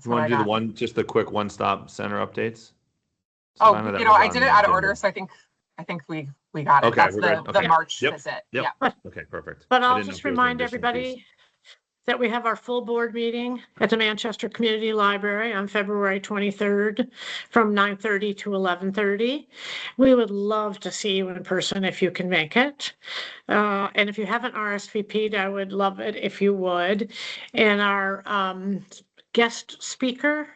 You what want I to do got. just the quick one-stop center updates? Oh, Sabina, that I was on did the it out of agenda. order, so I think we got it. Okay, That's we're the good. Okay. March Yep. visit. Yep. Yeah. Okay, perfect. But I I'll didn't know just if there was an remind additional piece. everybody that we have our full board meeting at the Manchester Community Library on February 23rd from 9:30 to 11:30. We would love to see you in person if you can make it. And if you haven't RSVP'd, I would love it if you would. And our guest speaker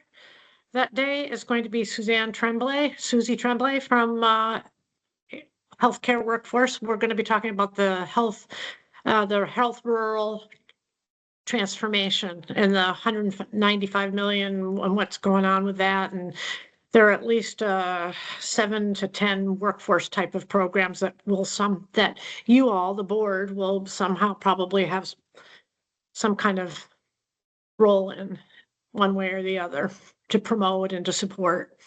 that day is going to be Susie Tremblay from Healthcare Workforce. We're going to be talking about the health rural transformation and the 195 million and what's going on with that. And there are at least 7 to 10 workforce type of programs that you all, the board, will somehow probably have some kind of role in, one way or the other, to promote and to support.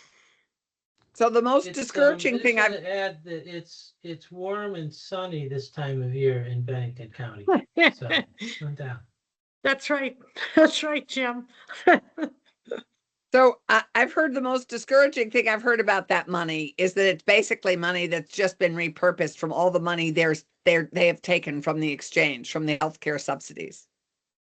So the most I discouraging just thing want to add that it's warm and sunny this time of year in Bennington County. So, no doubt. That's right. That's right, Jim. So I've heard the most discouraging thing I've heard about that money is that it's basically money that's just been repurposed from all the money there's they have taken from the exchange, from the healthcare subsidies.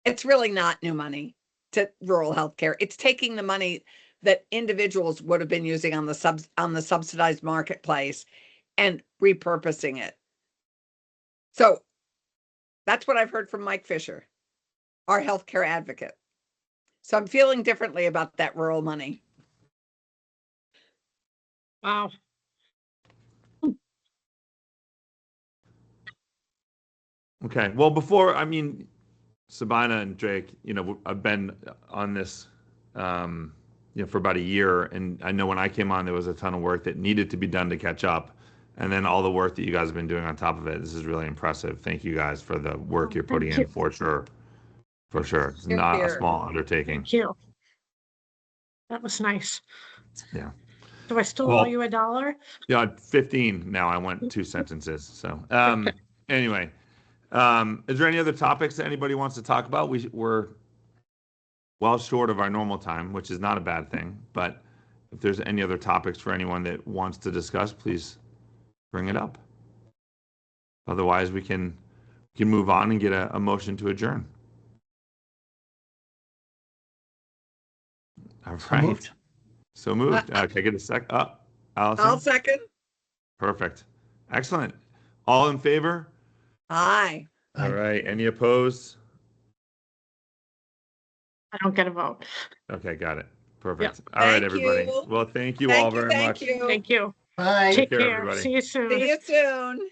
It's really not new money to rural healthcare. It's taking the money that individuals would have been using on the subsidized marketplace and repurposing it. So that's what I've heard from Mike Fisher, our healthcare advocate. So I'm feeling differently about that rural money. Wow. Okay. Well, before, I mean, Sabina and Drake, you know, I've been on this, you know, for about a year, and I know when I came on, there was a ton of work that needed to be done to catch up, and then all the work that you guys have been doing on top of it. This is really impressive. Thank you guys for the work you're putting in, for sure. For sure. It's Here, not a here. small undertaking. Thank you. That was nice. Yeah. Do I still Well- owe you $1? Yeah, 15 now. I went 2 sentences. So, anyway, is there any other topics that anybody wants to talk about? We're well short of our normal time, which is not a bad thing. But if there's any other topics for anyone that wants to discuss, please bring it up. Otherwise, we can move on and get a motion to adjourn. All right. moved. So moved. Can I get a sec? Allison? I'll second. Perfect. Excellent. All in favor? Aye. All right. Any opposed? I don't get a vote. Okay, got it. Perfect. All right, Thank everybody. you. Well, thank you all very much. Thank you. Thank you. Bye. Take care, care. everybody. See you soon. See you soon.